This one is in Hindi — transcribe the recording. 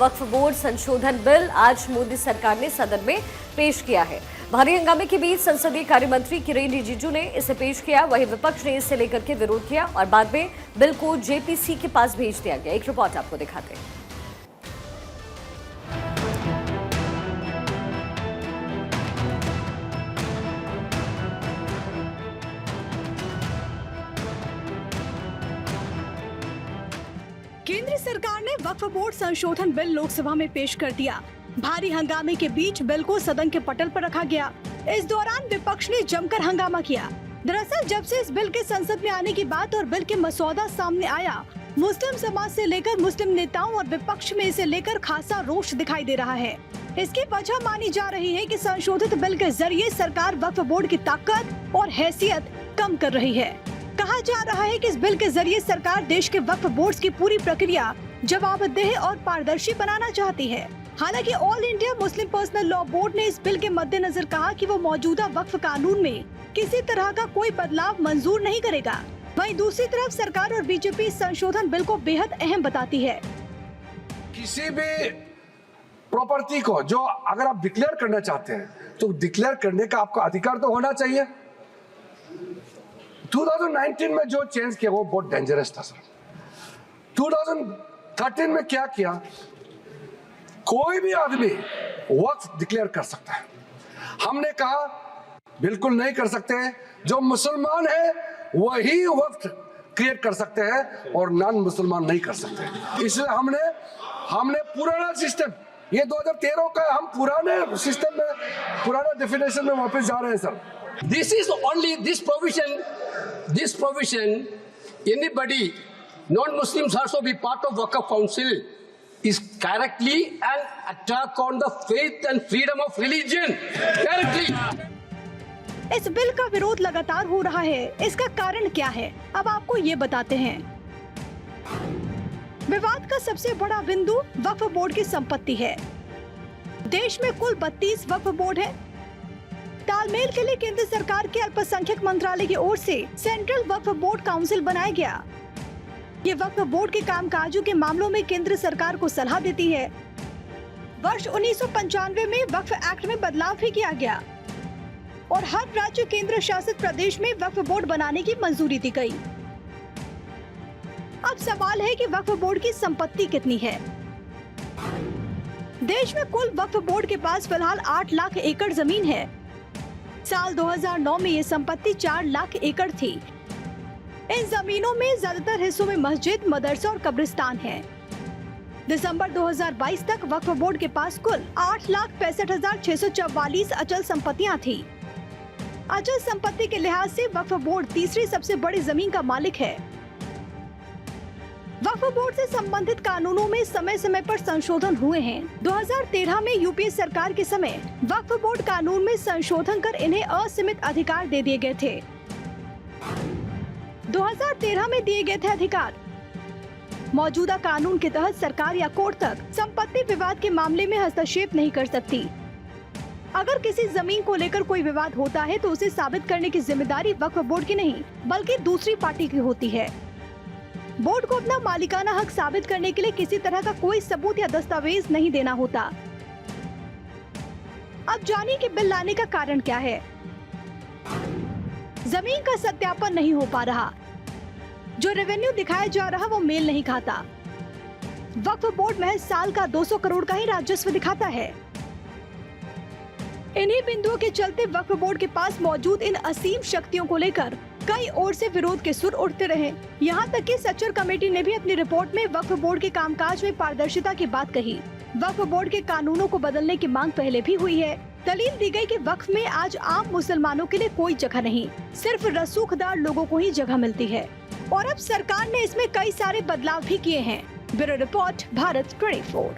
वक्फ बोर्ड संशोधन बिल आज मोदी सरकार ने सदन में पेश किया है। भारी हंगामे के बीच संसदीय कार्य मंत्री किरेन रिजिजू ने इसे पेश किया, वहीं विपक्ष ने इसे लेकर के विरोध किया और बाद में बिल को जेपीसी के पास भेज दिया गया। एक रिपोर्ट आपको दिखाते हैं। केंद्र सरकार ने वक्फ बोर्ड संशोधन बिल लोकसभा में पेश कर दिया। भारी हंगामे के बीच बिल को सदन के पटल पर रखा गया। इस दौरान विपक्ष ने जमकर हंगामा किया। दरअसल जब से इस बिल के संसद में आने की बात और बिल के मसौदा सामने आया, मुस्लिम समाज से लेकर मुस्लिम नेताओं और विपक्ष में इसे लेकर खासा रोष दिखाई दे रहा है। इसकी वजह मानी जा रही है कि संशोधित बिल के जरिए सरकार वक्फ बोर्ड की ताकत और हैसियत कम कर रही है। कहा जा रहा है कि इस बिल के जरिए सरकार देश के वक्फ बोर्ड की पूरी प्रक्रिया जवाबदेह और पारदर्शी बनाना चाहती है। हालांकि all India Muslim personal law board ने इस बिल के मद्देनजर कहा कि वो मौजूदा वक्फ कानून में किसी तरह का कोई बदलाव मंजूर नहीं करेगा। वहीं दूसरी तरफ सरकार और बीजेपी इस संशोधन बिल को बेहद अहम बताती है। किसी भी प्रॉपर्टी को जो अगर आप डिक्लेयर करना चाहते हैं तो डिक्लेयर करने का आपका अधिकार तो होना चाहिए। 2019 में जो चेंज किया वो बहुत डेंजरस था सर। 2013 में क्या किया, कोई भी आदमी वक्फ डिक्लेयर कर सकता है। हमने कहा बिल्कुल नहीं कर सकते हैं, जो मुसलमान है वही वक्फ क्रिएट कर सकते हैं और नॉन मुसलमान नहीं कर सकते। इसलिए हमने पुराना सिस्टम, ये 2013 का, हम पुराने सिस्टम में, पुराना डेफिनेशन में वापस जा रहे हैं sir. This is only this provision, anybody, non-Muslims also be part of Waqf Council is directly an attack on the faith and freedom of religion. Directly. इस बिल का विरोध लगातार हो रहा है। इसका कारण क्या है, अब आपको ये बताते हैं। विवाद का सबसे बड़ा बिंदु वक्फ बोर्ड की संपत्ति है। देश में कुल 32 वक्फ बोर्ड है। तालमेल के लिए केंद्र सरकार के अल्पसंख्यक मंत्रालय की ओर से सेंट्रल वक्फ बोर्ड काउंसिल बनाया गया। ये वक्फ बोर्ड के कामकाजों के मामलों में केंद्र सरकार को सलाह देती है। वर्ष 1995 में वक्फ एक्ट में बदलाव भी किया गया और हर राज्य केंद्र शासित प्रदेश में वक्फ बोर्ड बनाने की मंजूरी दी गई। अब सवाल है कि वक्फ बोर्ड की संपत्ति कितनी है। देश में कुल वक्फ बोर्ड के पास फिलहाल 8 लाख एकड़ जमीन है। साल 2009 में ये संपत्ति 4 लाख एकड़ थी। इन जमीनों में ज्यादातर हिस्सों में मस्जिद, मदरसा और कब्रिस्तान है। दिसंबर 2022 तक वक्फ बोर्ड के पास कुल 8,65,644 अचल संपत्तियां थी। अचल संपत्ति के लिहाज से वक्फ बोर्ड तीसरी सबसे बड़ी जमीन का मालिक है। वक्फ बोर्ड से संबंधित कानूनों में समय समय पर संशोधन हुए हैं। 2013 में यूपीए सरकार के समय वक्फ बोर्ड कानून में संशोधन कर इन्हें असीमित अधिकार दे दिए गए थे। 2013 में दिए गए थे अधिकार। मौजूदा कानून के तहत सरकार या कोर्ट तक संपत्ति विवाद के मामले में हस्तक्षेप नहीं कर सकती। अगर किसी जमीन को लेकर कोई विवाद होता है तो उसे साबित करने की जिम्मेदारी वक्फ बोर्ड की नहीं बल्कि दूसरी पार्टी की होती है। बोर्ड को अपना मालिकाना हक साबित करने के लिए किसी तरह का कोई सबूत या दस्तावेज नहीं देना होता। अब जानिए कि बिल लाने का कारण क्या है। जमीन का सत्यापन नहीं हो पा रहा। जो रेवेन्यू दिखाया जा रहा वो मेल नहीं खाता। वक्फ बोर्ड महज साल का 200 करोड़ का ही राजस्व दिखाता है। इन्हीं बिंदुओं के चलते वक्फ बोर्ड के पास मौजूद इन असीम शक्तियों को लेकर कई ओर से विरोध के सुर उठते रहे। यहाँ तक कि सच्चर कमेटी ने भी अपनी रिपोर्ट में वक्फ बोर्ड के कामकाज में पारदर्शिता की बात कही। वक्फ बोर्ड के कानूनों को बदलने की मांग पहले भी हुई है। दलील दी गई कि वक्फ में आज आम मुसलमानों के लिए कोई जगह नहीं, सिर्फ रसूखदार लोगों को ही जगह मिलती है और अब सरकार ने इसमें कई सारे बदलाव भी किए हैं। Bureau report, Bharat 24।